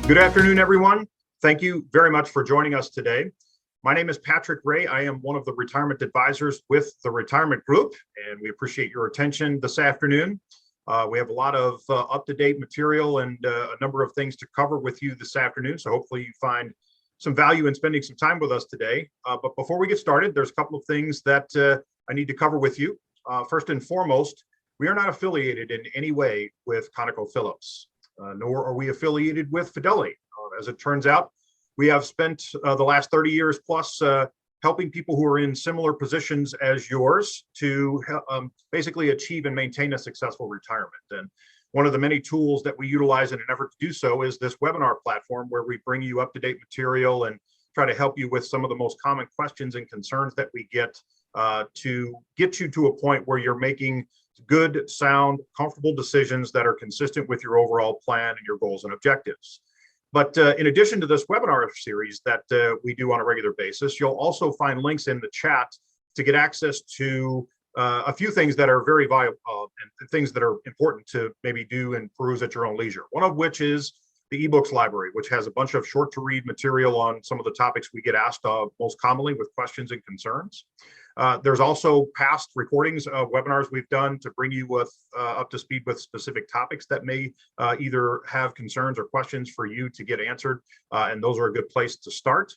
Good afternoon, everyone. Thank you very much for joining us today. My name is Patrick Ray. I am one of the retirement advisors with the Retirement Group, and we appreciate your attention this afternoon. We have a lot of up-to-date material and a number of things to cover with you this afternoon, so hopefully you find some value in spending some time with us today. But before we get started, there's a couple of things that I need to cover with you. First and foremost, we are not affiliated in any way with ConocoPhillips. Nor are we affiliated with Fidelity. As it turns out, we have spent the last 30 years plus helping people who are in similar positions as yours to basically achieve and maintain a successful retirement. And one of the many tools that we utilize in an effort to do so is this webinar platform, where we bring you up-to-date material and try to help you with some of the most common questions and concerns that we get to get you to a point where you're making good, sound, comfortable decisions that are consistent with your overall plan and your goals and objectives. But in addition to this webinar series that we do on a regular basis, you'll also find links in the chat to get access to a few things that are very valuable and things that are important to maybe do and peruse at your own leisure. One of which is the ebooks library, which has a bunch of short to read material on some of the topics we get asked most commonly with questions and concerns. There's also past recordings of webinars we've done to bring you up to speed with specific topics that may either have concerns or questions for you to get answered, and those are a good place to start.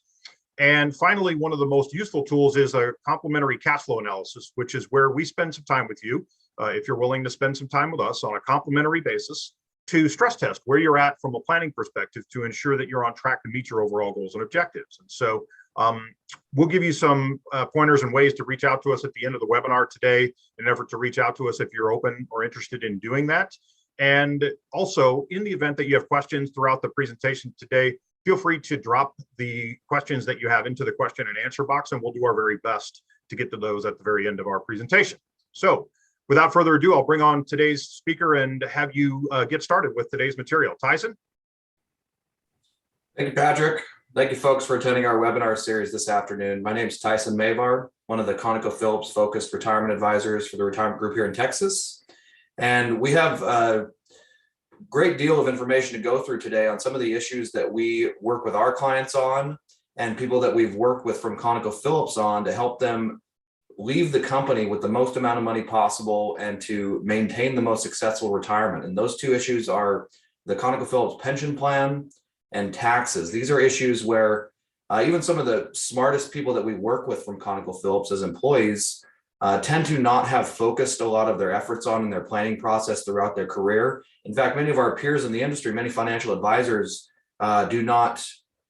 And finally, one of the most useful tools is a complimentary cash flow analysis, which is where we spend some time with you, if you're willing to spend some time with us on a complimentary basis, to stress test where you're at from a planning perspective to ensure that you're on track to meet your overall goals and objectives. And so we'll give you some pointers and ways to reach out to us at the end of the webinar today in an effort to reach out to us if you're open or interested in doing that. And also, in the event that you have questions throughout the presentation today, feel free to drop the questions that you have into the question and answer box, and we'll do our very best to get to those at the very end of our presentation. So without further ado, I'll bring on today's speaker and have you get started with today's material. Tyson? Thank you, Patrick. Thank you, folks, for attending our webinar series this afternoon. My name is Tyson Mavar, one of the ConocoPhillips focused retirement advisors for the Retirement Group here in Texas. And we have a great deal of information to go through today on some of the issues that we work with our clients on and people that we've worked with from ConocoPhillips on to help them leave the company with the most amount of money possible and to maintain the most successful retirement. And those two issues are the ConocoPhillips pension plan and taxes. These are issues where even some of the smartest people that we work with from ConocoPhillips as employees tend to not have focused a lot of their efforts on in their planning process throughout their career. In fact, many of our peers in the industry, many financial advisors do not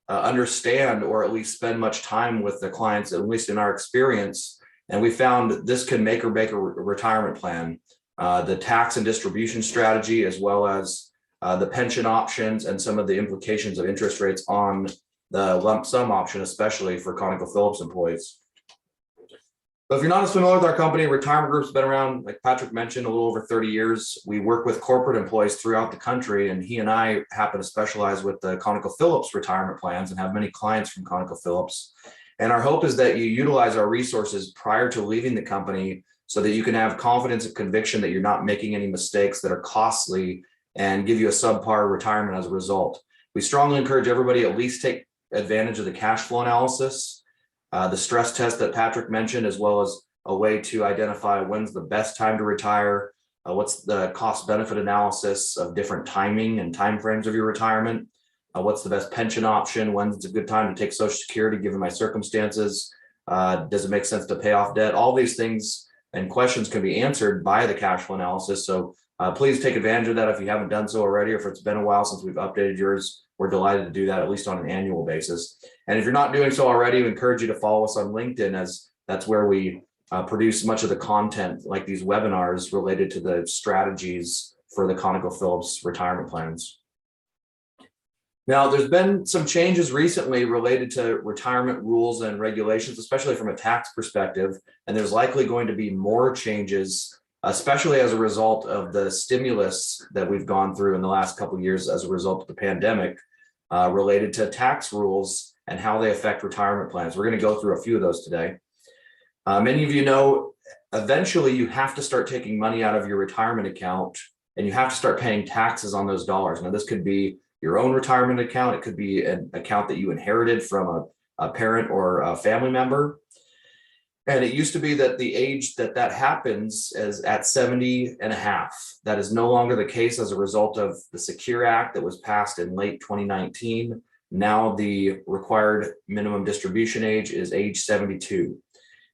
understand or at least spend much time with the clients, at least in our experience. And we found this can make or break a retirement plan. The tax and distribution strategy, as well as the pension options and some of the implications of interest rates on the lump sum option, especially for ConocoPhillips employees. But if you're not as familiar with our company, Retirement Group's been around, like Patrick mentioned, a little over 30 years. We work with corporate employees throughout the country, and he and I happen to specialize with the ConocoPhillips retirement plans and have many clients from ConocoPhillips. And our hope is that you utilize our resources prior to leaving the company so that you can have confidence and conviction that you're not making any mistakes that are costly and give you a subpar retirement as a result. We strongly encourage everybody at least take advantage of the cash flow analysis, the stress test that Patrick mentioned, as well as a way to identify when's the best time to retire, what's the cost benefit analysis of different timing and timeframes of your retirement, what's the best pension option, when's a good time to take Social Security given my circumstances, does it make sense to pay off debt? All these things and questions can be answered by the cash flow analysis. So please take advantage of that if you haven't done so already, or if it's been a while since we've updated yours. We're delighted to do that, at least on an annual basis. And if you're not doing so already, we encourage you to follow us on LinkedIn, as that's where we produce much of the content, like these webinars related to the strategies for the ConocoPhillips retirement plans. Now, there's been some changes recently related to retirement rules and regulations, especially from a tax perspective, and there's likely going to be more changes, especially as a result of the stimulus that we've gone through in the last couple of years as a result of the pandemic, related to tax rules and how they affect retirement plans. We're going to go through a few of those today. Many of you know, eventually you have to start taking money out of your retirement account and you have to start paying taxes on those dollars. Now, this could be your own retirement account. It could be an account that you inherited from a parent or a family member. And it used to be that the age that happens is at 70 and a half. That is no longer the case as a result of the Secure Act that was passed in late 2019. Now the required minimum distribution age is age 72.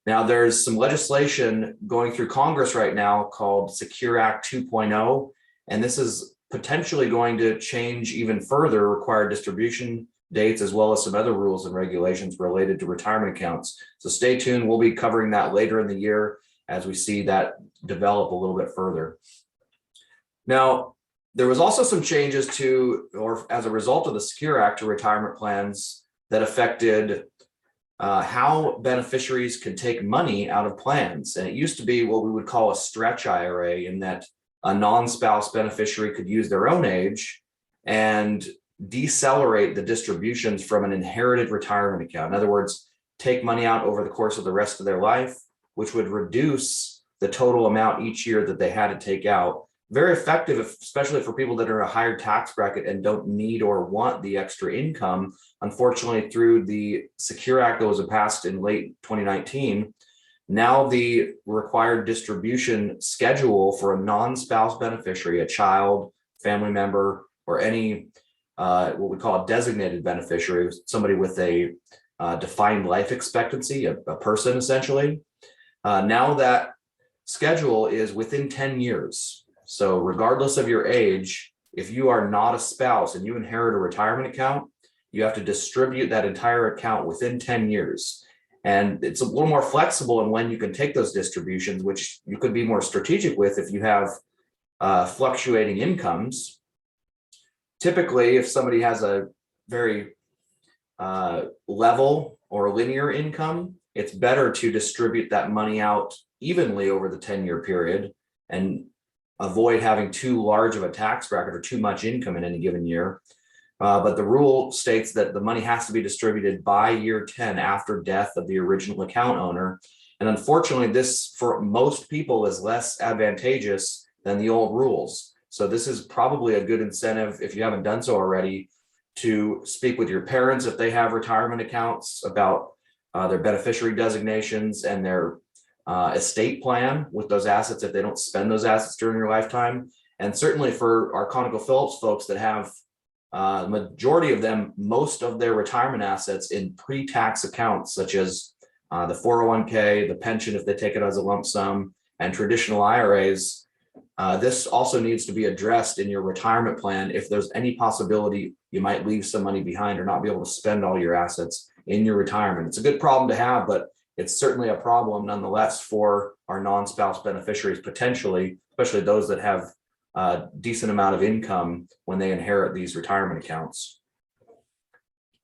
Now there's some legislation going through Congress right now called Secure Act 2.0, and this is potentially going to change even further required distribution dates, as well as some other rules and regulations related to retirement accounts. So stay tuned. We'll be covering that later in the year as we see that develop a little bit further. Now, there was also some changes to, or as a result of the Secure Act, to retirement plans that affected how beneficiaries can take money out of plans. And it used to be what we would call a stretch IRA, in that a non-spouse beneficiary could use their own age and decelerate the distributions from an inherited retirement account. In other words, take money out over the course of the rest of their life, which would reduce the total amount each year that they had to take out. Very effective, especially for people that are in a higher tax bracket and don't need or want the extra income. Unfortunately, through the Secure Act that was passed in late 2019, now the required distribution schedule for a non-spouse beneficiary, a child, family member, or any what we call a designated beneficiary, somebody with a defined life expectancy, a person essentially. Now that schedule is within 10 years. So regardless of your age, if you are not a spouse and you inherit a retirement account, you have to distribute that entire account within 10 years. And it's a little more flexible in when you can take those distributions, which you could be more strategic with if you have fluctuating incomes. Typically, if somebody has a very level or linear income, it's better to distribute that money out evenly over the 10-year period and avoid having too large of a tax bracket or too much income in any given year. But the rule states that the money has to be distributed by year 10 after death of the original account owner. And unfortunately, this for most people is less advantageous than the old rules. So this is probably a good incentive, if you haven't done so already, to speak with your parents if they have retirement accounts about their beneficiary designations and their estate plan with those assets if they don't spend those assets during your lifetime. And certainly for our ConocoPhillips folks that have majority of them, most of their retirement assets in pre-tax accounts, such as the 401k, the pension if they take it as a lump sum, and traditional IRAs. This also needs to be addressed in your retirement plan if there's any possibility you might leave some money behind or not be able to spend all your assets in your retirement. It's a good problem to have, but it's certainly a problem nonetheless for our non-spouse beneficiaries potentially, especially those that have a decent amount of income when they inherit these retirement accounts.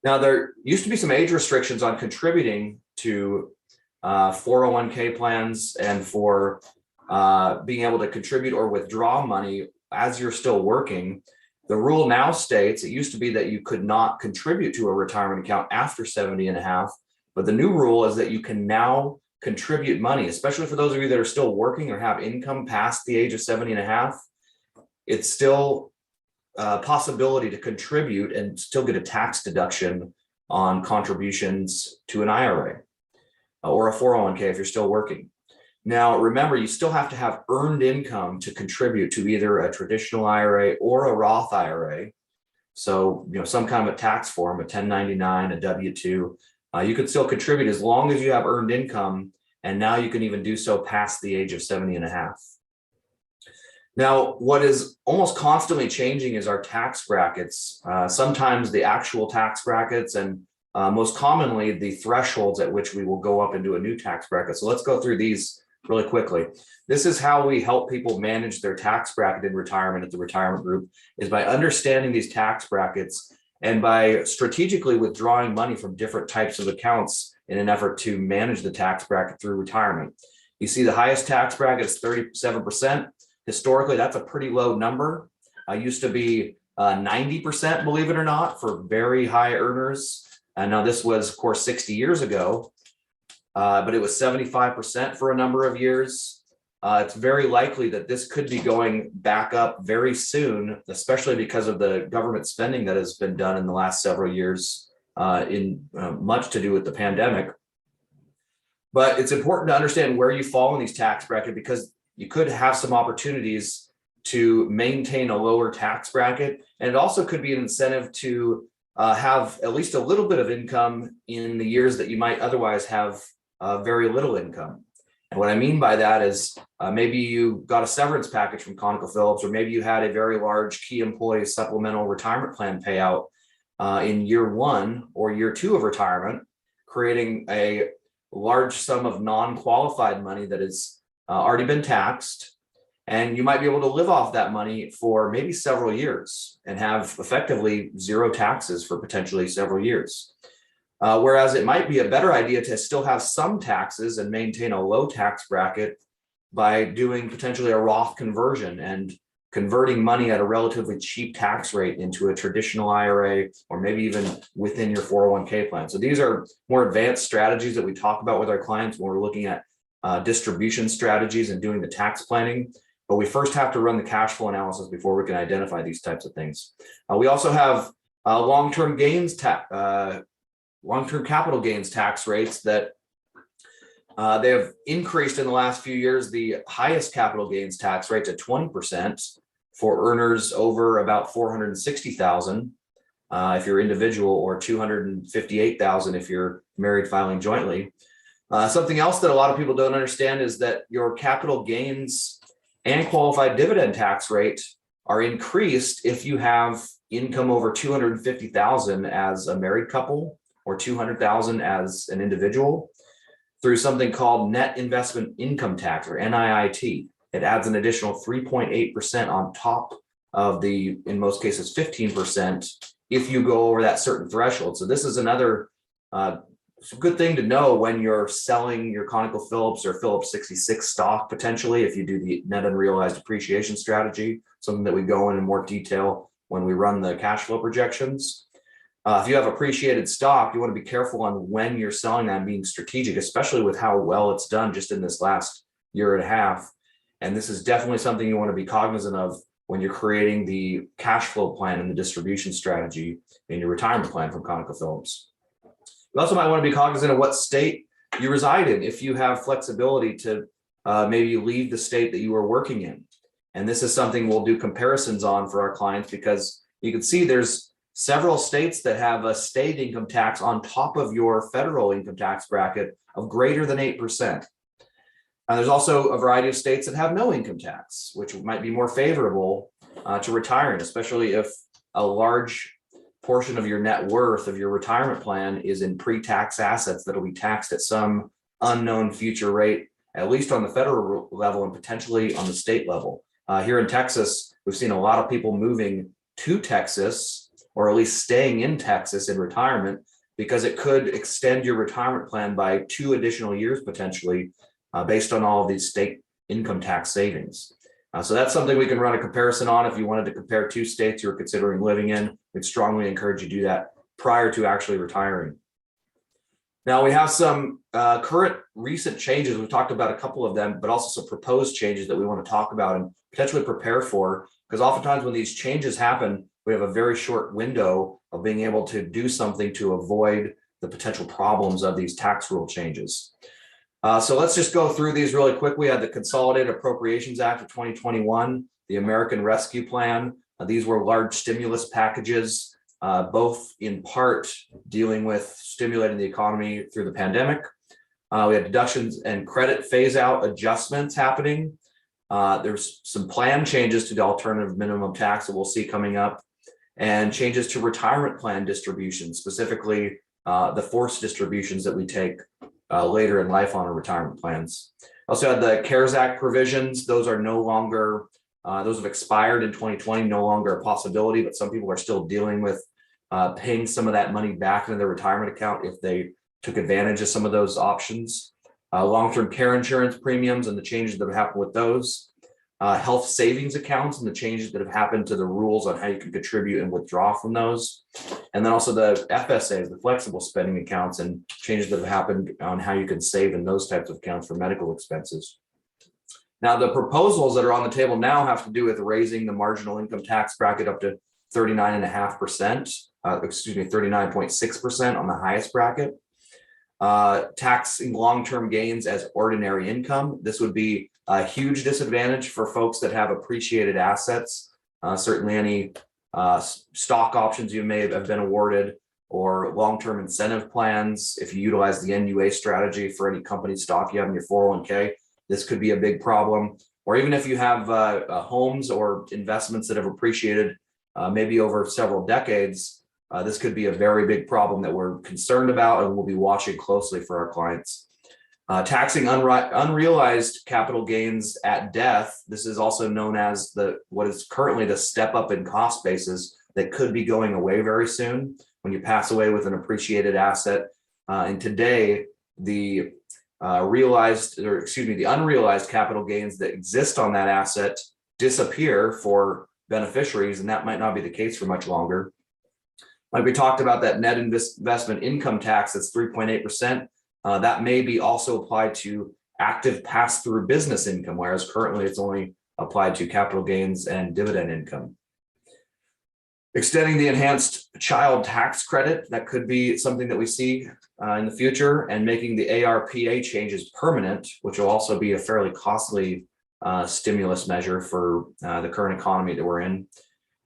Now, there used to be some age restrictions on contributing to 401k plans and for being able to contribute or withdraw money as you're still working. The rule now states, it used to be that you could not contribute to a retirement account after 70 and a half, but the new rule is that you can now contribute money, especially for those of you that are still working or have income past the age of 70 and a half. It's still a possibility to contribute and still get a tax deduction on contributions to an IRA or a 401k if you're still working. Now, remember, you still have to have earned income to contribute to either a traditional IRA or a Roth IRA. So, some kind of a tax form, a 1099, a W-2, you could still contribute as long as you have earned income. And now you can even do so past the age of 70 and a half. Now, what is almost constantly changing is our tax brackets. Sometimes the actual tax brackets and most commonly the thresholds at which we will go up into a new tax bracket. So let's go through these really quickly. This is how we help people manage their tax bracket in retirement at the retirement group, is by understanding these tax brackets and by strategically withdrawing money from different types of accounts in an effort to manage the tax bracket through retirement. You see the highest tax bracket is 37%. Historically, that's a pretty low number. Used to be 90%, believe it or not, for very high earners. And now this was, of course, 60 years ago, but it was 75% for a number of years. it's very likely that this could be going back up very soon, especially because of the government spending that has been done in the last several years, much to do with the pandemic. But it's important to understand where you fall in these tax bracket, because you could have some opportunities to maintain a lower tax bracket. And it also could be an incentive to have at least a little bit of income in the years that you might otherwise have very little income. And what I mean by that is maybe you got a severance package from ConocoPhillips, or maybe you had a very large key employee supplemental retirement plan payout in year 1 or year 2 of retirement, creating a large sum of non-qualified money that has already been taxed. And you might be able to live off that money for maybe several years and have effectively zero taxes for potentially several years. Whereas it might be a better idea to still have some taxes and maintain a low tax bracket by doing potentially a Roth conversion and converting money at a relatively cheap tax rate into a traditional IRA, or maybe even within your 401k plan. So these are more advanced strategies that we talk about with our clients when we're looking at distribution strategies and doing the tax planning. But we first have to run the cash flow analysis before we can identify these types of things. We also have long-term capital gains tax rates that they have increased in the last few years. The highest capital gains tax rate to 20% for earners over about 460,000 if you're individual, or 258,000 if you're married filing jointly. Something else that a lot of people don't understand is that your capital gains and qualified dividend tax rate are increased if you have income over 250,000 as a married couple, or 200,000 as an individual, through something called net investment income tax, or NIIT. It adds an additional 3.8% on top of the, in most cases, 15% if you go over that certain threshold. So this is another good thing to know when you're selling your ConocoPhillips or Phillips 66 stock, potentially, if you do the net unrealized appreciation strategy, something that we go in more detail when we run the cash flow projections. If you have appreciated stock, you want to be careful on when you're selling that and being strategic, especially with how well it's done just in this last year and a half. And this is definitely something you want to be cognizant of when you're creating the cash flow plan and the distribution strategy in your retirement plan from ConocoPhillips. You also might want to be cognizant of what state you reside in, if you have flexibility to maybe leave the state that you are working in. And this is something we'll do comparisons on for our clients, because you can see there's several states that have a state income tax on top of your federal income tax bracket of greater than 8%. And there's also a variety of states that have no income tax, which might be more favorable to retiring, especially if a large portion of your net worth of your retirement plan is in pre-tax assets that will be taxed at some unknown future rate, at least on the federal level and potentially on the state level. Here in Texas, we've seen a lot of people moving to Texas, or at least staying in Texas in retirement, because it could extend your retirement plan by 2 additional years potentially, based on all of these state income tax savings. So that's something we can run a comparison on. If you wanted to compare 2 states you're considering living in, we'd strongly encourage you to do that prior to actually retiring. Now we have some current recent changes. We've talked about a couple of them, but also some proposed changes that we want to talk about and potentially prepare for, because oftentimes when these changes happen, we have a very short window of being able to do something to avoid the potential problems of these tax rule changes. So let's just go through these really quick. We had the Consolidated Appropriations Act of 2021, the American Rescue Plan. These were large stimulus packages, both in part dealing with stimulating the economy through the pandemic. We had deductions and credit phase out adjustments happening. There's some plan changes to the alternative minimum tax that we'll see coming up, and changes to retirement plan distributions, specifically the forced distributions that we take later in life on our retirement plans. Also had the CARES Act provisions. Those are no longer, those have expired in 2020, no longer a possibility, but some people are still dealing with paying some of that money back into their retirement account if they took advantage of some of those options. Long-term care insurance premiums and the changes that have happened with those. Health savings accounts and the changes that have happened to the rules on how you can contribute and withdraw from those. And then also the FSAs, the flexible spending accounts, and changes that have happened on how you can save in those types of accounts for medical expenses. Now, the proposals that are on the table now have to do with raising the marginal income tax bracket up to 39.5%, 39.6% on the highest bracket. Taxing long-term gains as ordinary income. This would be a huge disadvantage for folks that have appreciated assets. Certainly any stock options you may have been awarded, or long-term incentive plans. If you utilize the NUA strategy for any company stock you have in your 401k, this could be a big problem. Or even if you have homes or investments that have appreciated maybe over several decades, this could be a very big problem that we're concerned about and we'll be watching closely for our clients. Taxing unrealized capital gains at death. This is also known as what is currently the step up in cost basis that could be going away very soon when you pass away with an appreciated asset. And today, the unrealized capital gains that exist on that asset disappear for beneficiaries, and that might not be the case for much longer. Like we talked about, that net investment income tax that's 3.8%, that may be also applied to active pass-through business income, whereas currently it's only applied to capital gains and dividend income. Extending the enhanced child tax credit, that could be something that we see in the future, and making the ARPA changes permanent, which will also be a fairly costly stimulus measure for the current economy that we're in.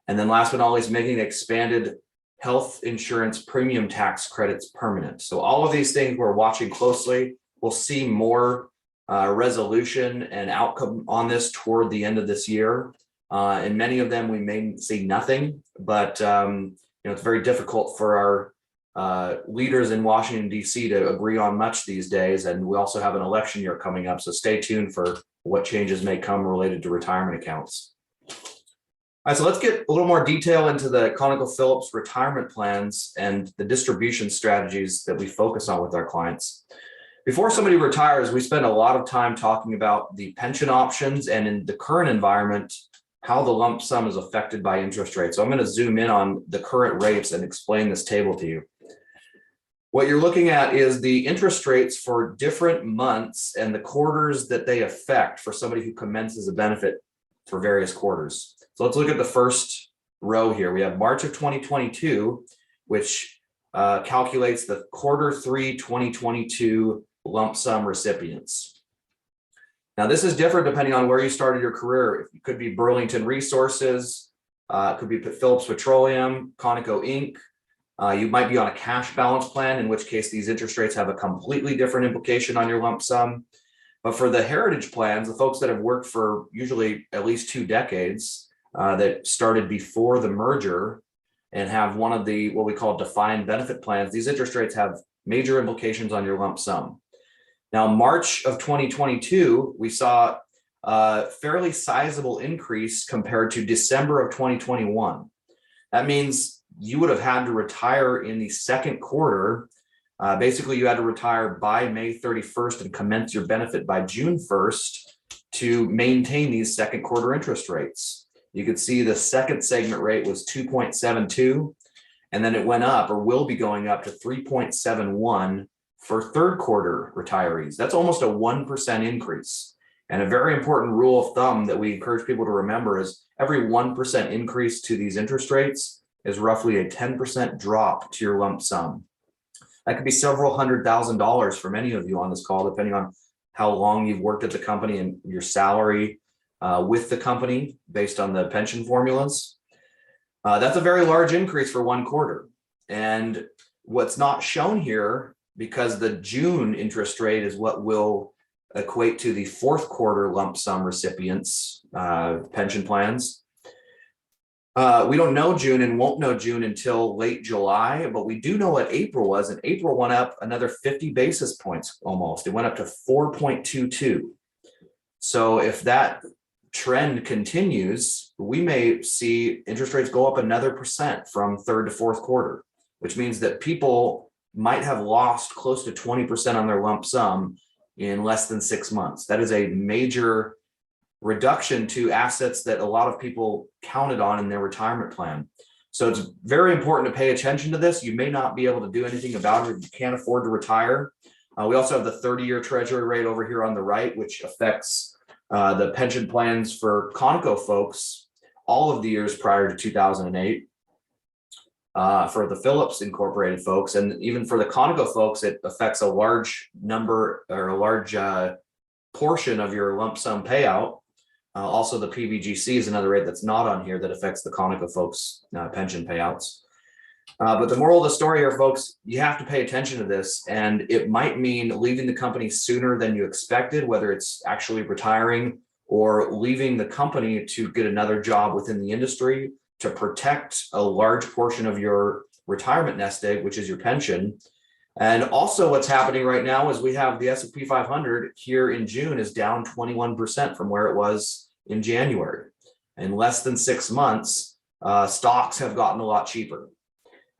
And then last but not least, making the expanded health insurance premium tax credits permanent. So all of these things we're watching closely. We'll see more resolution and outcome on this toward the end of this year. And many of them we may see nothing, but it's very difficult for our leaders in Washington, D.C. to agree on much these days. And we also have an election year coming up, so stay tuned for what changes may come related to retirement accounts. All right, so let's get a little more detail into the ConocoPhillips retirement plans and the distribution strategies that we focus on with our clients. Before somebody retires, we spend a lot of time talking about the pension options, and in the current environment, how the lump sum is affected by interest rates. So I'm going to zoom in on the current rates and explain this table to you. What you're looking at is the interest rates for different months and the quarters that they affect for somebody who commences a benefit for various quarters. So let's look at the first row here. We have March of 2022, which calculates the Q3 2022 lump sum recipients. Now, this is different depending on where you started your career. It could be Burlington Resources, it could be Phillips Petroleum, Conoco Inc. You might be on a cash balance plan, in which case these interest rates have a completely different implication on your lump sum. But for the heritage plans, the folks that have worked for usually at least 2 decades, that started before the merger and have one of the what we call defined benefit plans, these interest rates have major implications on your lump sum. Now, March of 2022, we saw a fairly sizable increase compared to December of 2021. That means you would have had to retire in the second quarter. Basically, you had to retire by May 31st and commence your benefit by June 1st to maintain these second quarter interest rates. You could see the second segment rate was 2.72, and then it went up, or will be going up, to 3.71 for third quarter retirees. That's almost a 1% increase. And a very important rule of thumb that we encourage people to remember is every 1% increase to these interest rates is roughly a 10% drop to your lump sum. That could be several $100,000 for many of you on this call, depending on how long you've worked at the company and your salary with the company based on the pension formulas. That's a very large increase for one quarter. And what's not shown here, because the June interest rate is what will equate to the fourth quarter lump sum recipients' pension plans. We don't know June and won't know June until late July, but we do know what April was, and April went up another 50 basis points almost. It went up to 4.22. So if that trend continues, we may see interest rates go up another percent from third to fourth quarter, which means that people might have lost close to 20% on their lump sum in less than 6 months. That is a major reduction to assets that a lot of people counted on in their retirement plan. So it's very important to pay attention to this. You may not be able to do anything about it if you can't afford to retire. We also have the 30-year treasury rate over here on the right, which affects The pension plans for Conoco folks, all of the years prior to 2008, for the Phillips Incorporated folks, and even for the Conoco folks, it affects a large number or a large portion of your lump sum payout. Also, the PBGC is another rate that's not on here that affects the Conoco folks' pension payouts. But the moral of the story here, folks, you have to pay attention to this, and it might mean leaving the company sooner than you expected, whether it's actually retiring or leaving the company to get another job within the industry to protect a large portion of your retirement nest egg, which is your pension. And also what's happening right now is we have the S&P 500 here in June is down 21% from where it was in January. In less than 6 months, stocks have gotten a lot cheaper.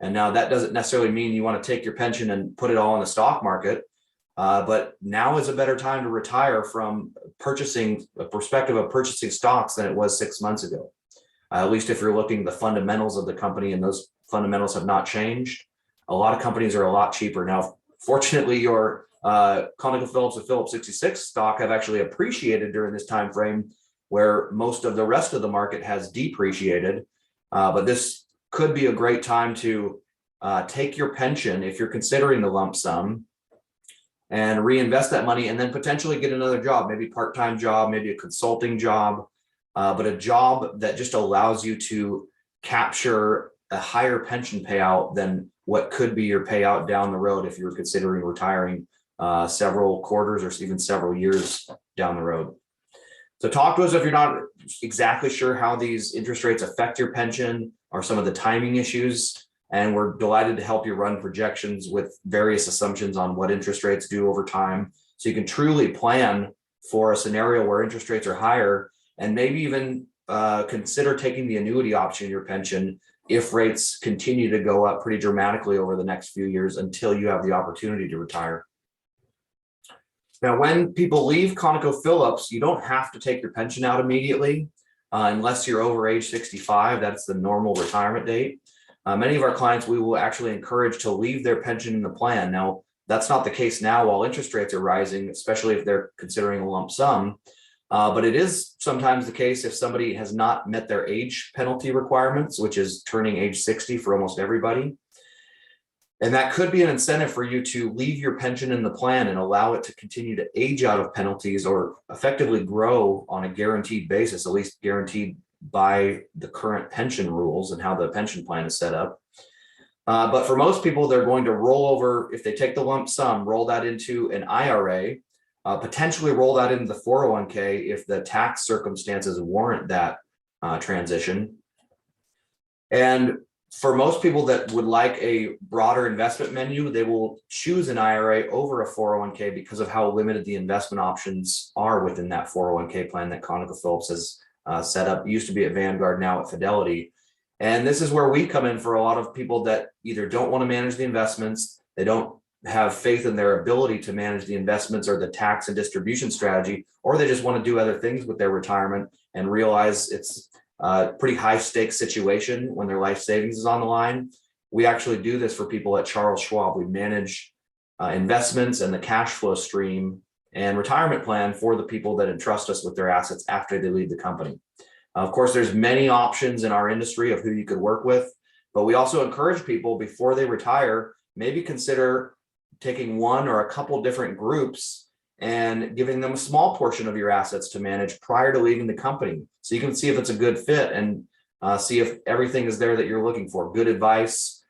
And now that doesn't necessarily mean you want to take your pension and put it all in the stock market. But now is a better time to retire from purchasing a perspective of purchasing stocks than it was 6 months ago. At least if you're looking at the fundamentals of the company, and those fundamentals have not changed. A lot of companies are a lot cheaper. Now, fortunately, your ConocoPhillips and Phillips 66 stock have actually appreciated during this time frame where most of the rest of the market has depreciated. But this could be a great time to take your pension if you're considering the lump sum and reinvest that money and then potentially get another job, maybe part-time job, maybe a consulting job, but a job that just allows you to capture a higher pension payout than what could be your payout down the road if you're considering retiring several quarters or even several years down the road. So talk to us if you're not exactly sure how these interest rates affect your pension or some of the timing issues. And we're delighted to help you run projections with various assumptions on what interest rates do over time. So you can truly plan for a scenario where interest rates are higher and maybe even consider taking the annuity option in your pension if rates continue to go up pretty dramatically over the next few years until you have the opportunity to retire. Now, when people leave ConocoPhillips, you don't have to take your pension out immediately unless you're over age 65. That's the normal retirement date. Many of our clients, we will actually encourage to leave their pension in the plan. Now, that's not the case now while interest rates are rising, especially if they're considering a lump sum. But it is sometimes the case if somebody has not met their age penalty requirements, which is turning age 60 for almost everybody. And that could be an incentive for you to leave your pension in the plan and allow it to continue to age out of penalties or effectively grow on a guaranteed basis, at least guaranteed by the current pension rules and how the pension plan is set up. But for most people, they're going to roll over, if they take the lump sum, roll that into an IRA, potentially roll that into the 401k if the tax circumstances warrant that transition. And for most people that would like a broader investment menu, they will choose an IRA over a 401k because of how limited the investment options are within that 401k plan that ConocoPhillips has set up. It used to be at Vanguard, now at Fidelity. And this is where we come in for a lot of people that either don't want to manage the investments, they don't have faith in their ability to manage the investments or the tax and distribution strategy, or they just want to do other things with their retirement and realize it's a pretty high stakes situation when their life savings is on the line. We actually do this for people at Charles Schwab. We manage investments and the cash flow stream and retirement plan for the people that entrust us with their assets after they leave the company. Of course, there's many options in our industry of who you could work with, but we also encourage people before they retire, maybe consider taking one or a couple different groups and giving them a small portion of your assets to manage prior to leaving the company. So you can see if it's a good fit and see if everything is there that you're looking for. Good advice,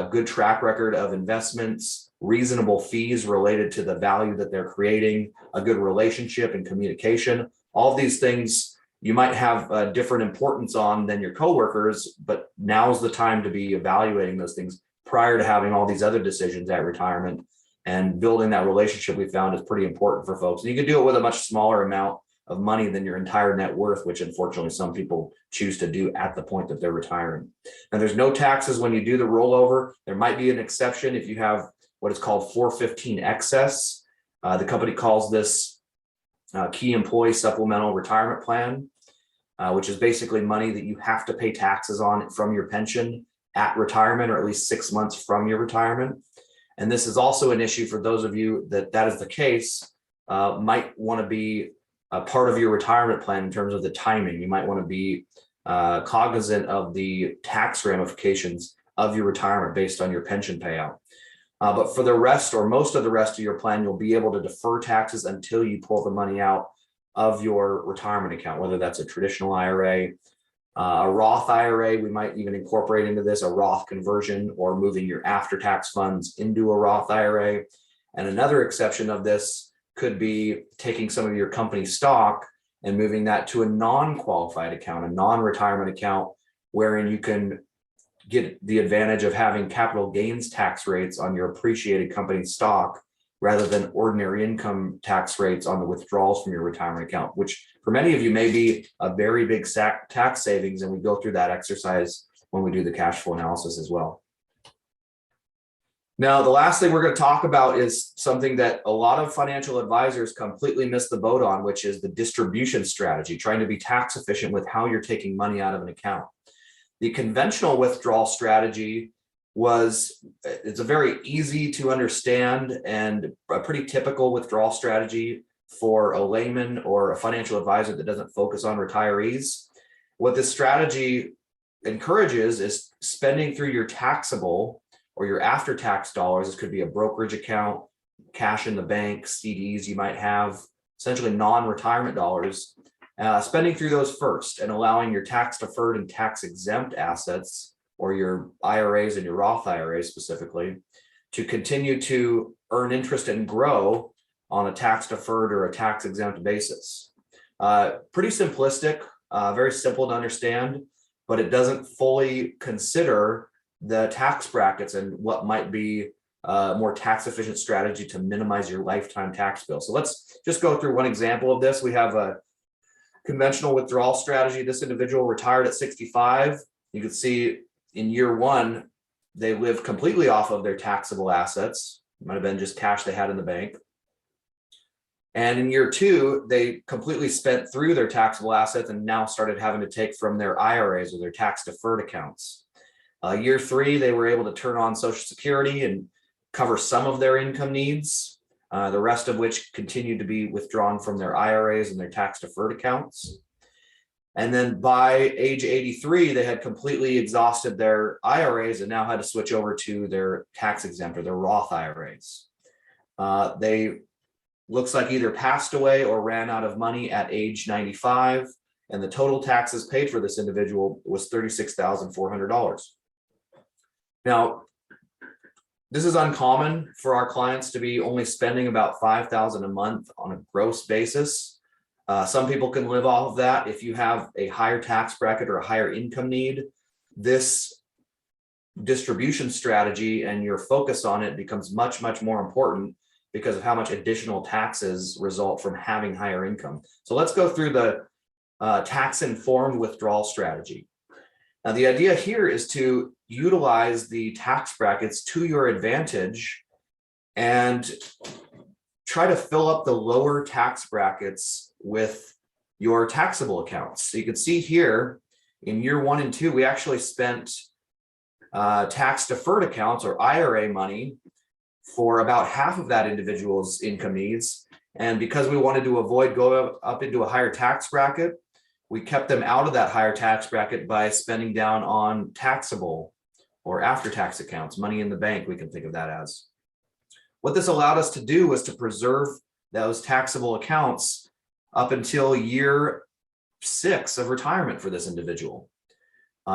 good track record of investments, reasonable fees related to the value that they're creating, a good relationship and communication. All of these things you might have a different importance on than your coworkers, but now's the time to be evaluating those things prior to having all these other decisions at retirement. And building that relationship we found is pretty important for folks. And you can do it with a much smaller amount of money than your entire net worth, which unfortunately some people choose to do at the point that they're retiring. And there's no taxes when you do the rollover. There might be an exception if you have what is called 415 excess. The company calls this key employee supplemental retirement plan, which is basically money that you have to pay taxes on from your pension at retirement, or at least 6 months from your retirement. And this is also an issue for those of you that is the case, might want to be part of your retirement plan in terms of the timing. You might want to be cognizant of the tax ramifications of your retirement based on your pension payout. But for the rest or most of the rest of your plan, you'll be able to defer taxes until you pull the money out of your retirement account, whether that's a traditional IRA, a Roth IRA. We might even incorporate into this a Roth conversion or moving your after-tax funds into a Roth IRA. And another exception of this could be taking some of your company stock and moving that to a non-qualified account, a non-retirement account, wherein you can get the advantage of having capital gains tax rates on your appreciated company stock rather than ordinary income tax rates on the withdrawals from your retirement account, which for many of you may be a very big tax savings. And we go through that exercise when we do the cash flow analysis as well. Now, the last thing we're going to talk about is something that a lot of financial advisors completely miss the boat on, which is the distribution strategy, trying to be tax efficient with how you're taking money out of an account. The conventional withdrawal strategy it's a very easy to understand and a pretty typical withdrawal strategy for a layman or a financial advisor that doesn't focus on retirees. What this strategy encourages is spending through your taxable or your after-tax dollars. This could be a brokerage account, cash in the bank, CDs you might have, essentially non-retirement dollars. Spending through those first and allowing your tax deferred and tax exempt assets, or your IRAs and your Roth IRAs specifically, to continue to earn interest and grow on a tax deferred or a tax exempt basis. Pretty simplistic, very simple to understand, but it doesn't fully consider the tax brackets and what might be a more tax efficient strategy to minimize your lifetime tax bill. So let's just go through one example of this. We have a conventional withdrawal strategy. This individual retired at 65. You can see in year one, they lived completely off of their taxable assets. It might have been just cash they had in the bank. And in year two, they completely spent through their taxable assets and now started having to take from their IRAs or their tax deferred accounts. Year three, they were able to turn on Social Security and cover some of their income needs, the rest of which continued to be withdrawn from their IRAs and their tax deferred accounts. And then by age 83, they had completely exhausted their IRAs and now had to switch over to their tax exempt or their Roth IRAs. They looks like either passed away or ran out of money at age 95, and the total taxes paid for this individual was $36,400. Now, this is uncommon for our clients to be only spending about $5,000 a month on a gross basis. Some people can live off of that. If you have a higher tax bracket or a higher income need, this distribution strategy and your focus on it becomes much, much more important because of how much additional taxes result from having higher income. So let's go through the tax-informed withdrawal strategy. Now, the idea here is to utilize the tax brackets to your advantage and try to fill up the lower tax brackets with your taxable accounts. So you can see here in year 1 and 2, we actually spent tax deferred accounts or IRA money for about half of that individual's income needs. And because we wanted to avoid going up into a higher tax bracket, we kept them out of that higher tax bracket by spending down on taxable or after-tax accounts, money in the bank, we can think of that as. What this allowed us to do was to preserve those taxable accounts up until year 6 of retirement for this individual.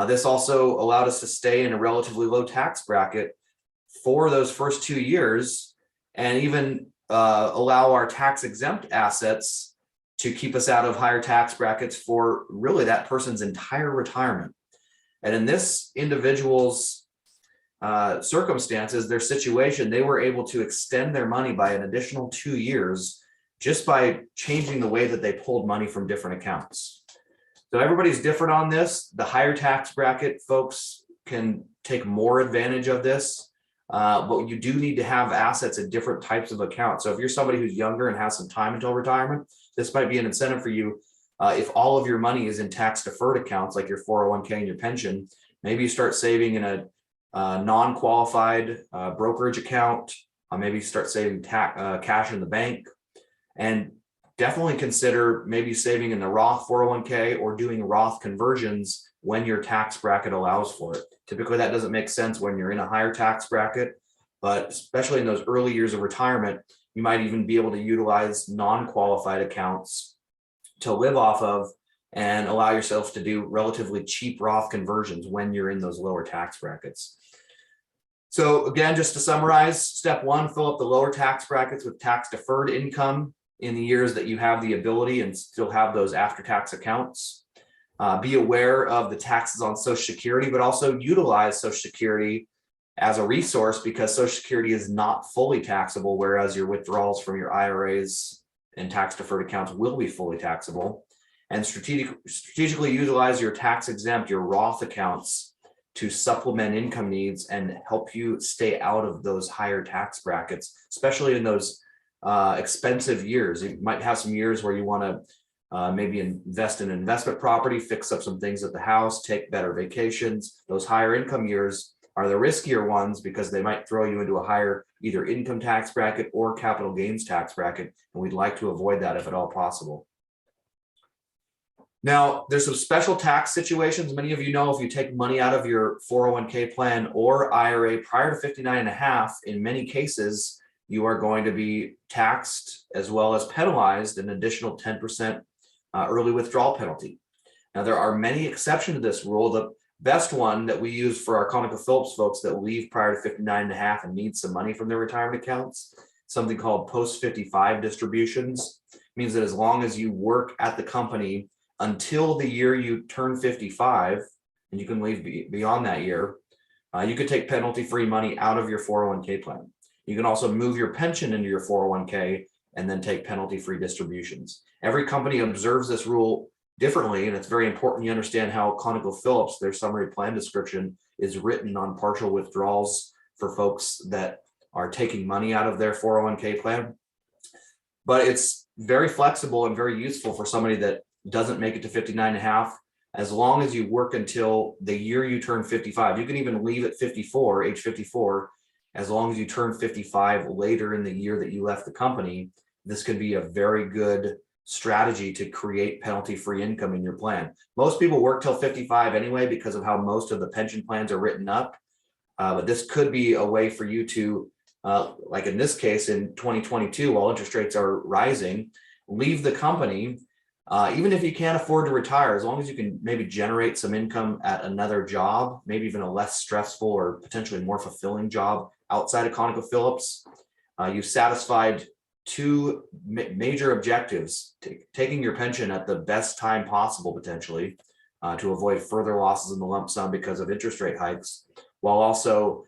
This also allowed us to stay in a relatively low tax bracket for those first 2 years and even allow our tax-exempt assets to keep us out of higher tax brackets for really that person's entire retirement. And in this individual's circumstances, their situation, they were able to extend their money by an additional 2 years just by changing the way that they pulled money from different accounts. So everybody's different on this. The higher tax bracket folks can take more advantage of this, but you do need to have assets in different types of accounts. So if you're somebody who's younger and has some time until retirement, this might be an incentive for you. If all of your money is in tax deferred accounts, like your 401k and your pension, maybe you start saving in a non-qualified brokerage account. Maybe you start saving cash in the bank. And definitely consider maybe saving in the Roth 401k or doing Roth conversions when your tax bracket allows for it. Typically, that doesn't make sense when you're in a higher tax bracket, but especially in those early years of retirement, you might even be able to utilize non-qualified accounts to live off of and allow yourself to do relatively cheap Roth conversions when you're in those lower tax brackets. So again, just to summarize, step one, fill up the lower tax brackets with tax deferred income in the years that you have the ability and still have those after-tax accounts. Be aware of the taxes on Social Security, but also utilize Social Security as a resource because Social Security is not fully taxable, whereas your withdrawals from your IRAs and tax deferred accounts will be fully taxable. And strategically utilize your tax exempt, your Roth accounts to supplement income needs and help you stay out of those higher tax brackets, especially in those expensive years. You might have some years where you want to maybe invest in an investment property, fix up some things at the house, take better vacations. Those higher income years are the riskier ones because they might throw you into a higher either income tax bracket or capital gains tax bracket. And we'd like to avoid that if at all possible. Now, there's some special tax situations. Many of you know if you take money out of your 401k plan or IRA prior to 59 and a half, in many cases, you are going to be taxed as well as penalized an additional 10% early withdrawal penalty. Now, there are many exceptions to this rule. The best one that we use for our ConocoPhillips folks that leave prior to 59 and a half and need some money from their retirement accounts, something called post 55 distributions. It means that as long as you work at the company until the year you turn 55, and you can leave beyond that year, you could take penalty-free money out of your 401k plan. You can also move your pension into your 401k and then take penalty-free distributions. Every company observes this rule differently, and it's very important you understand how ConocoPhillips, their summary plan description, is written on partial withdrawals for folks that are taking money out of their 401k plan. But it's very flexible and very useful for somebody that doesn't make it to 59 and a half, as long as you work until the year you turn 55. You can even leave at 54, age 54, as long as you turn 55 later in the year that you left the company. This could be a very good strategy to create penalty-free income in your plan. Most people work till 55 anyway because of how most of the pension plans are written up. But this could be a way for you to, like in this case, in 2022, while interest rates are rising, leave the company. Even if you can't afford to retire, as long as you can maybe generate some income at another job, maybe even a less stressful or potentially more fulfilling job outside of ConocoPhillips, you've satisfied two major objectives: taking your pension at the best time possible, potentially, to avoid further losses in the lump sum because of interest rate hikes, while also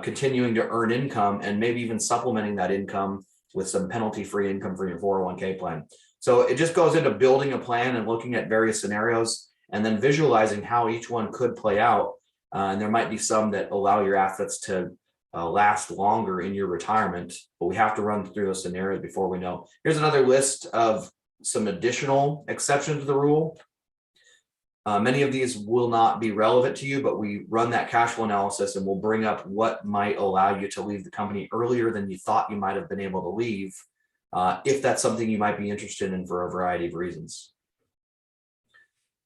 continuing to earn income and maybe even supplementing that income with some penalty-free income from your 401k plan. So it just goes into building a plan and looking at various scenarios and then visualizing how each one could play out. And there might be some that allow your assets to last longer in your retirement, but we have to run through those scenarios before we know. Here's another list of some additional exceptions to the rule. Many of these will not be relevant to you, but we run that cash flow analysis and we'll bring up what might allow you to leave the company earlier than you thought you might have been able to leave, if that's something you might be interested in for a variety of reasons.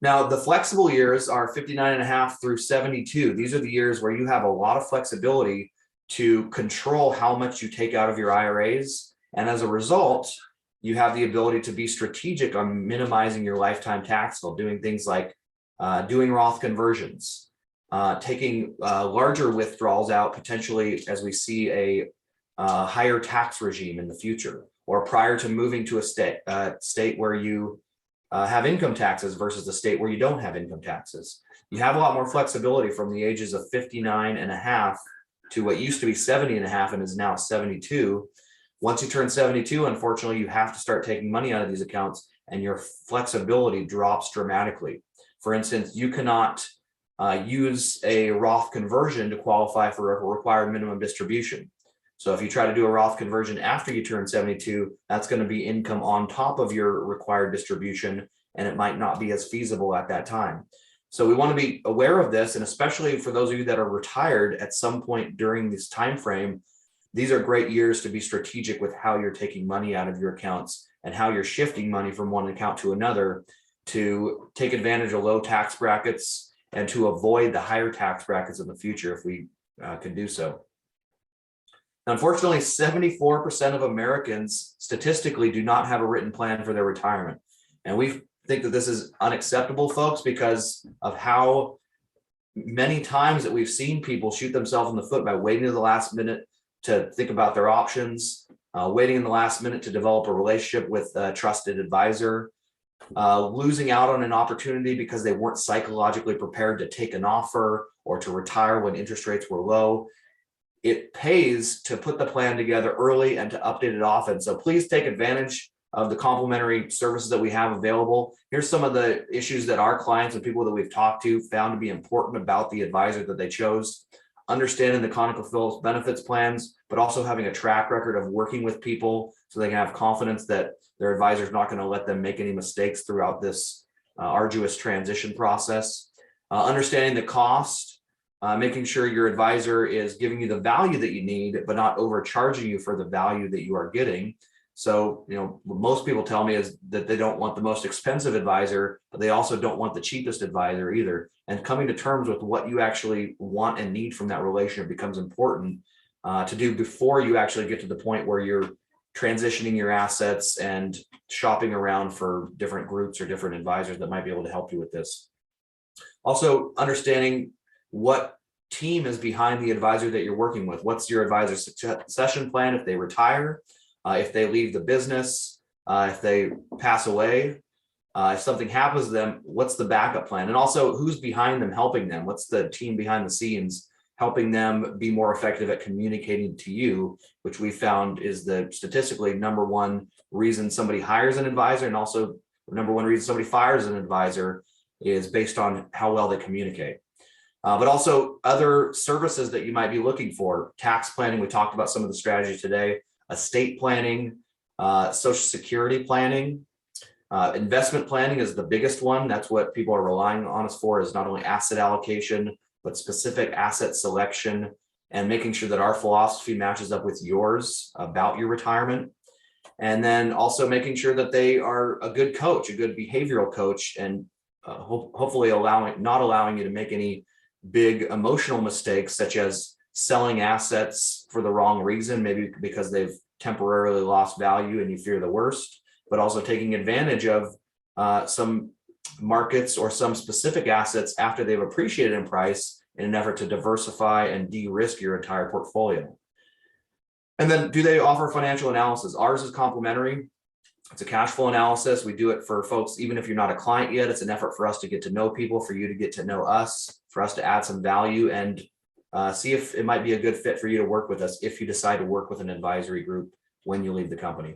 Now, the flexible years are 59 and a half through 72. These are the years where you have a lot of flexibility to control how much you take out of your IRAs. And as a result, you have the ability to be strategic on minimizing your lifetime tax bill, doing things like doing Roth conversions, taking larger withdrawals out, potentially as we see a higher tax regime in the future, or prior to moving to a state where you have income taxes versus a state where you don't have income taxes. You have a lot more flexibility from the ages of 59 and a half to what used to be 70 and a half and is now 72. Once you turn 72, unfortunately, you have to start taking money out of these accounts and your flexibility drops dramatically. For instance, you cannot use a Roth conversion to qualify for a required minimum distribution. So if you try to do a Roth conversion after you turn 72, that's going to be income on top of your required distribution, and it might not be as feasible at that time. So we want to be aware of this, and especially for those of you that are retired at some point during this time frame, these are great years to be strategic with how you're taking money out of your accounts and how you're shifting money from one account to another to take advantage of low tax brackets and to avoid the higher tax brackets in the future if we can do so. Unfortunately, 74% of Americans statistically do not have a written plan for their retirement. And we think that this is unacceptable, folks, because of how many times that we've seen people shoot themselves in the foot by waiting to the last minute to think about their options, waiting in the last minute to develop a relationship with a trusted advisor, losing out on an opportunity because they weren't psychologically prepared to take an offer or to retire when interest rates were low. It pays to put the plan together early and to update it often. So please take advantage of the complimentary services that we have available. Here's some of the issues that our clients and people that we've talked to found to be important about the advisor that they chose. Understanding the ConocoPhillips benefits plans, but also having a track record of working with people so they can have confidence that their advisor is not going to let them make any mistakes throughout this arduous transition process. Understanding the cost, making sure your advisor is giving you the value that you need, but not overcharging you for the value that you are getting. So, what most people tell me is that they don't want the most expensive advisor, but they also don't want the cheapest advisor either. And coming to terms with what you actually want and need from that relationship becomes important to do before you actually get to the point where you're transitioning your assets and shopping around for different groups or different advisors that might be able to help you with this. Also, understanding what team is behind the advisor that you're working with. What's your advisor succession plan if they retire, if they leave the business, if they pass away, if something happens to them, what's the backup plan? And also, who's behind them helping them? What's the team behind the scenes helping them be more effective at communicating to you, which we found is the statistically number one reason somebody hires an advisor, and also number one reason somebody fires an advisor is based on how well they communicate. But also other services that you might be looking for. Tax planning, we talked about some of the strategies today. Estate planning, Social Security planning, investment planning is the biggest one. That's what people are relying on us for, is not only asset allocation, but specific asset selection and making sure that our philosophy matches up with yours about your retirement. And then also making sure that they are a good coach, a good behavioral coach, and hopefully not allowing you to make any big emotional mistakes, such as selling assets for the wrong reason, maybe because they've temporarily lost value and you fear the worst, but also taking advantage of some markets or some specific assets after they've appreciated in price in an effort to diversify and de-risk your entire portfolio. And then, do they offer financial analysis? Ours is complimentary. It's a cash flow analysis. We do it for folks, even if you're not a client yet. It's an effort for us to get to know people, for you to get to know us, for us to add some value and see if it might be a good fit for you to work with us if you decide to work with an advisory group when you leave the company.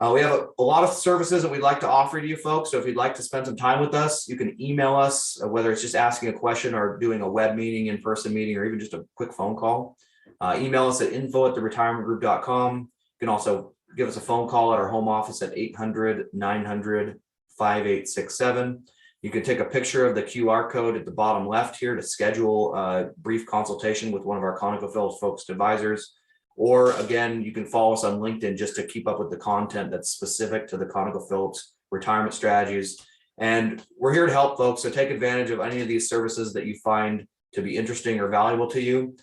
We have a lot of services that we'd like to offer to you folks. So if you'd like to spend some time with us, you can email us, whether it's just asking a question or doing a web meeting, in-person meeting, or even just a quick phone call. Email us at info@theretirementgroup.com. You can also give us a phone call at our home office at 800-900-5867. You can take a picture of the QR code at the bottom left here to schedule a brief consultation with one of our ConocoPhillips focused advisors. Or again, you can follow us on LinkedIn just to keep up with the content that's specific to the ConocoPhillips retirement strategies. And we're here to help folks. So take advantage of any of these services that you find to be interesting or valuable to you.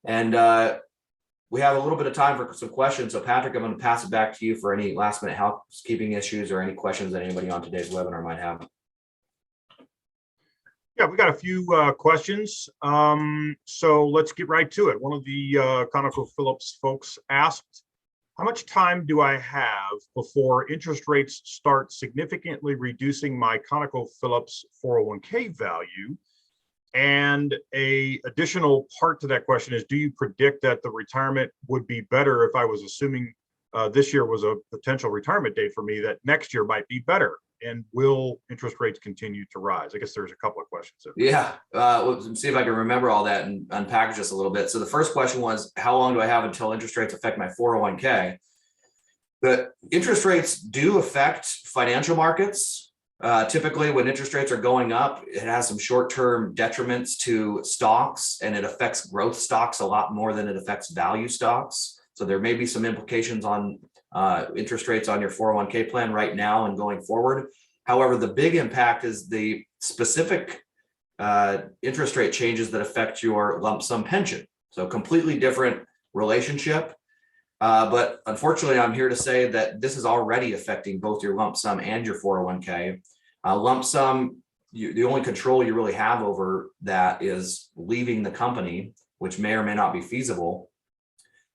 And we have a little bit of time for some questions. So Patrick, I'm going to pass it back to you for any last minute housekeeping issues or any questions that anybody on today's webinar might have. Yeah, we got a few questions. So let's get right to it. One of the ConocoPhillips folks asked, how much time do I have before interest rates start significantly reducing my ConocoPhillips 401k value? And a additional part to that question is, do you predict that the retirement would be better if I was assuming this year was a potential retirement date for me, that next year might be better? And will interest rates continue to rise? I guess there's a couple of questions there. Yeah, let's see if I can remember all that and unpackage this a little bit. So the first question was, how long do I have until interest rates affect my 401k? The interest rates do affect financial markets. Typically, when interest rates are going up, it has some short-term detriments to stocks, and it affects growth stocks a lot more than it affects value stocks. So there may be some implications on interest rates on your 401k plan right now and going forward. However, the big impact is the specific interest rate changes that affect your lump sum pension. So completely different relationship. But unfortunately, I'm here to say that this is already affecting both your lump sum and your 401k. Lump sum, the only control you really have over that is leaving the company, which may or may not be feasible.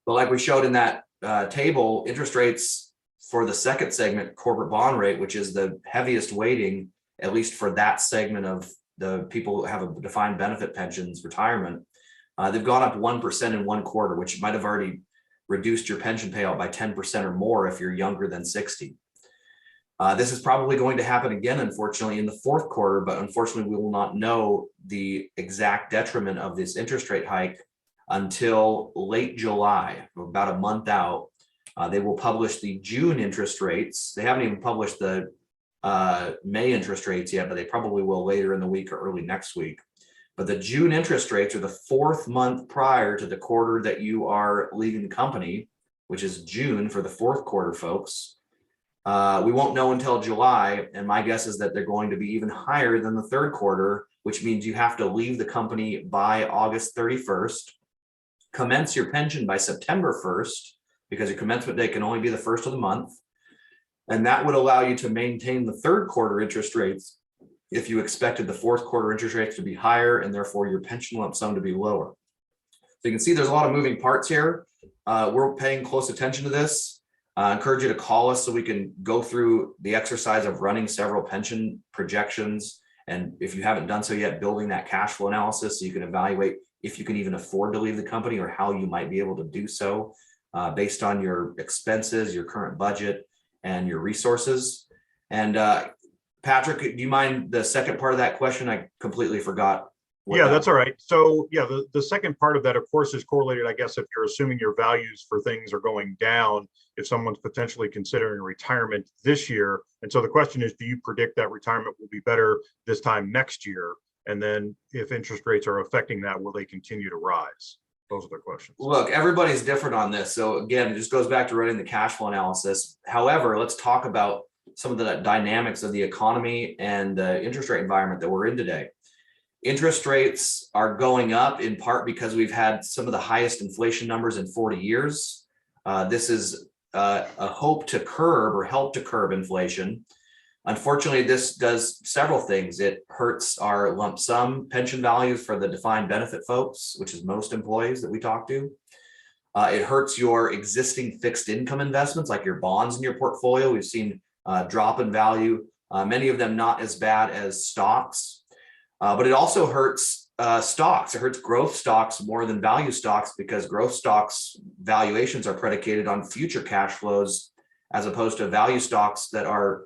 But like we showed in that table, interest rates for the second segment, corporate bond rate, which is the heaviest weighting, at least for that segment of the people who have a defined benefit pensions retirement, they've gone up 1% in 1 quarter, which might have already reduced your pension payout by 10% or more if you're younger than 60. This is probably going to happen again, unfortunately, in the 4th quarter, but unfortunately, we will not know the exact detriment of this interest rate hike until late July, about a month out. They will publish the June interest rates. They haven't even published the May interest rates yet, but they probably will later in the week or early next week. But the June interest rates are the 4th month prior to the quarter that you are leaving the company, which is June for the 4th quarter, folks. We won't know until July, and my guess is that they're going to be even higher than the 3rd quarter, which means you have to leave the company by August 31st, commence your pension by September 1st, because your commencement date can only be the 1st of the month. And that would allow you to maintain the 3rd quarter interest rates if you expected the 4th quarter interest rates to be higher and therefore your pension lump sum to be lower. So you can see there's a lot of moving parts here. We're paying close attention to this. I encourage you to call us so we can go through the exercise of running several pension projections. And if you haven't done so yet, building that cash flow analysis so you can evaluate if you can even afford to leave the company or how you might be able to do so based on your expenses, your current budget, and your resources. And Patrick, do you mind the second part of that question? I completely forgot. Yeah, that's all right. So yeah, the second part of that, of course, is correlated, I guess, if you're assuming your values for things are going down, if someone's potentially considering retirement this year. And so the question is, do you predict that retirement will be better this time next year? And then if interest rates are affecting that, will they continue to rise? Those are the questions. Look, everybody's different on this. So again, it just goes back to running the cash flow analysis. However, let's talk about some of the dynamics of the economy and the interest rate environment that we're in today. Interest rates are going up in part because we've had some of the highest inflation numbers in 40 years. This is a hope to curb or help to curb inflation. Unfortunately, this does several things. It hurts our lump sum pension values for the defined benefit folks, which is most employees that we talk to. It hurts your existing fixed income investments, like your bonds in your portfolio. We've seen drop in value, many of them not as bad as stocks. But it also hurts stocks. It hurts growth stocks more than value stocks because growth stocks valuations are predicated on future cash flows as opposed to value stocks that are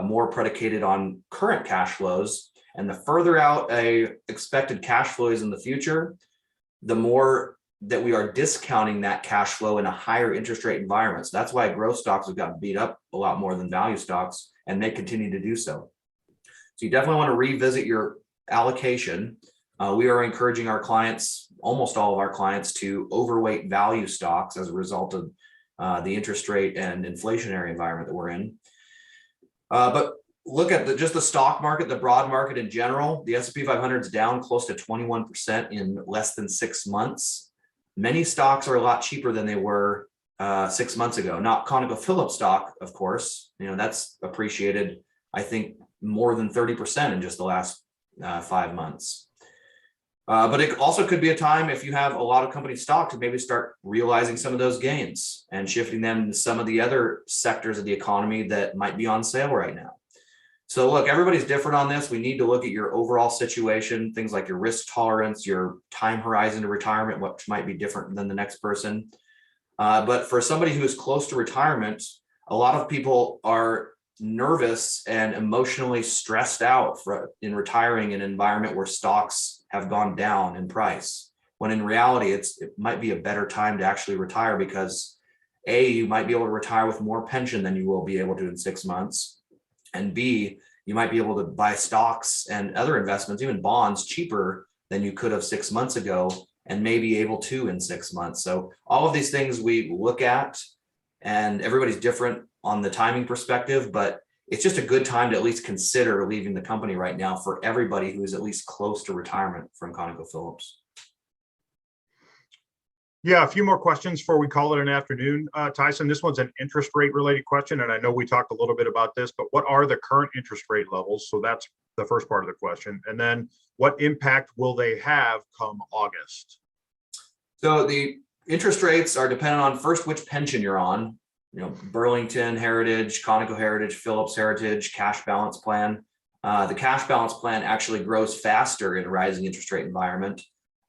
more predicated on current cash flows. And the further out a expected cash flow is in the future, the more that we are discounting that cash flow in a higher interest rate environment. So that's why growth stocks have gotten beat up a lot more than value stocks, and they continue to do so. So you definitely want to revisit your allocation. We are encouraging our clients, almost all of our clients, to overweight value stocks as a result of the interest rate and inflationary environment that we're in. But look at just the stock market, the broad market in general. The S&P 500 is down close to 21% in less than 6 months. Many stocks are a lot cheaper than they were 6 months ago. Not ConocoPhillips stock, of course. You know, that's appreciated, I think, more than 30% in just the last 5 months. But it also could be a time, if you have a lot of company stock, to maybe start realizing some of those gains and shifting them to some of the other sectors of the economy that might be on sale right now. So look, everybody's different on this. We need to look at your overall situation, things like your risk tolerance, your time horizon to retirement, which might be different than the next person. But for somebody who is close to retirement, a lot of people are nervous and emotionally stressed out in retiring in an environment where stocks have gone down in price, when in reality it might be a better time to actually retire because A, you might be able to retire with more pension than you will be able to in 6 months, and B, You might be able to buy stocks and other investments, even bonds, cheaper than you could have 6 months ago, and maybe able to in 6 months. So all of these things we look at, and everybody's different on the timing perspective, but it's just a good time to at least consider leaving the company right now for everybody who is at least close to retirement from ConocoPhillips. Yeah, a few more questions before we call it an afternoon. Tyson, this one's an interest rate related question, and I know we talked a little bit about this, but what are the current interest rate levels? So that's the first part of the question. And then what impact will they have come August? So the interest rates are dependent on first which pension you're on. Burlington Heritage, Conoco Heritage, Phillips Heritage, cash balance plan. The cash balance plan actually grows faster in a rising interest rate environment,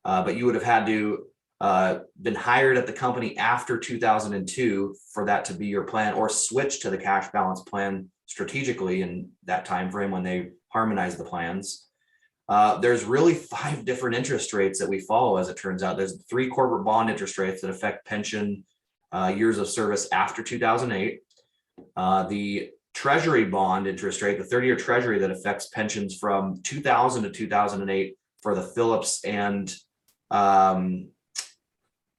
but you would have had to been hired at the company after 2002 for that to be your plan, or switch to the cash balance plan strategically in that time frame when they harmonized the plans. There's really 5 different interest rates that we follow. As it turns out, there's 3 corporate bond interest rates that affect pension years of service after 2008. The treasury bond interest rate, the 30-year treasury, that affects pensions from 2000 to 2008 for the Phillips and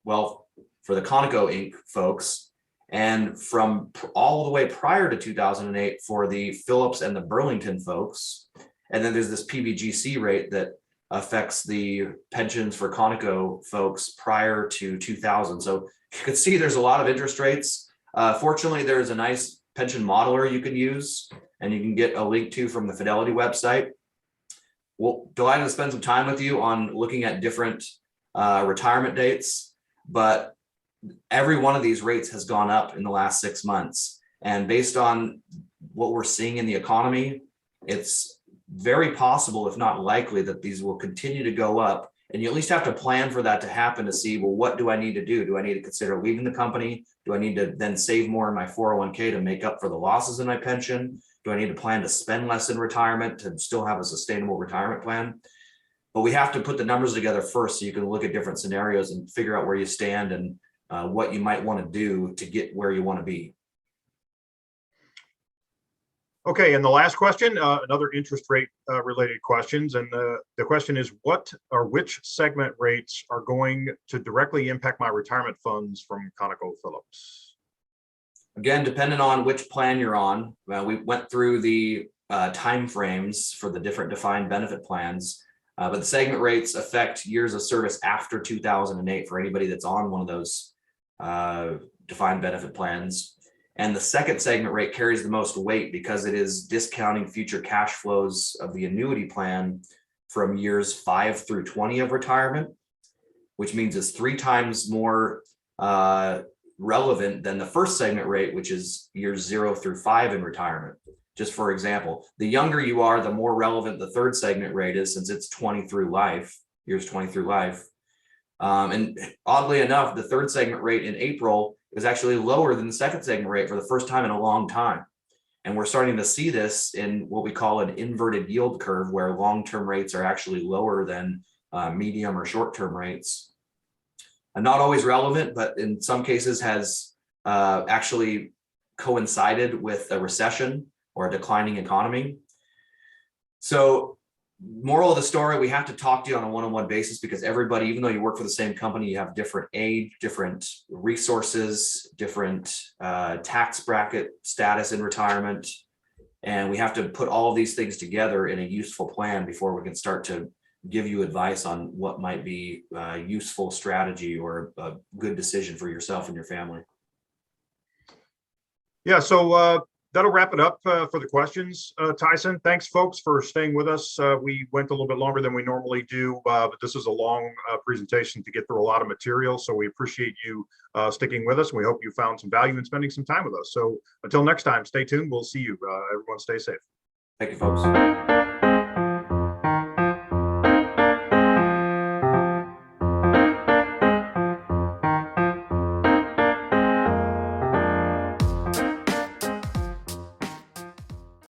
for the Conoco Inc. folks, and from all the way prior to 2008 for the Phillips and the Burlington folks. And then there's this PBGC rate that affects the pensions for Conoco folks prior to 2000. So you can see there's a lot of interest rates. Fortunately, there's a nice pension modeler you can use, and you can get a link to from the Fidelity website. Well, delighted to spend some time with you on looking at different retirement dates, but every one of these rates has gone up in the last 6 months. And based on what we're seeing in the economy, it's very possible, if not likely, that these will continue to go up. And you at least have to plan for that to happen to see, well, what do I need to do? Do I need to consider leaving the company? Do I need to then save more in my 401k to make up for the losses in my pension? Do I need to plan to spend less in retirement to still have a sustainable retirement plan? But we have to put the numbers together first so you can look at different scenarios and figure out where you stand and what you might want to do to get where you want to be. Okay, and the last question, another interest rate related questions. And the question is, what or which segment rates are going to directly impact my retirement funds from ConocoPhillips? Again, depending on which plan you're on, we went through the time frames for the different defined benefit plans. But the segment rates affect years of service after 2008 for anybody that's on one of those defined benefit plans. And the second segment rate carries the most weight because it is discounting future cash flows of the annuity plan from years 5 through 20 of retirement, which means it's 3 times more relevant than the first segment rate, which is years 0 through 5 in retirement. Just for example, the younger you are, the more relevant the third segment rate is, since it's 20 through life, years 20 through life. And oddly enough, the third segment rate in April is actually lower than the second segment rate for the first time in a long time. And we're starting to see this in what we call an inverted yield curve, where long-term rates are actually lower than medium or short-term rates. And not always relevant, but in some cases has actually coincided with a recession or a declining economy. So moral of the story, we have to talk to you on a one-on-one basis, because everybody, even though you work for the same company, you have different age, different resources, different tax bracket status in retirement. And we have to put all of these things together in a useful plan before we can start to give you advice on what might be a useful strategy or a good decision for yourself and your family. Yeah, so that'll wrap it up for the questions, Tyson. Thanks, folks, for staying with us. We went a little bit longer than we normally do, but this is a long presentation to get through a lot of material. So we appreciate you sticking with us. We hope you found some value in spending some time with us. So until next time, stay tuned. We'll see you. Everyone stay safe. Thank you, folks.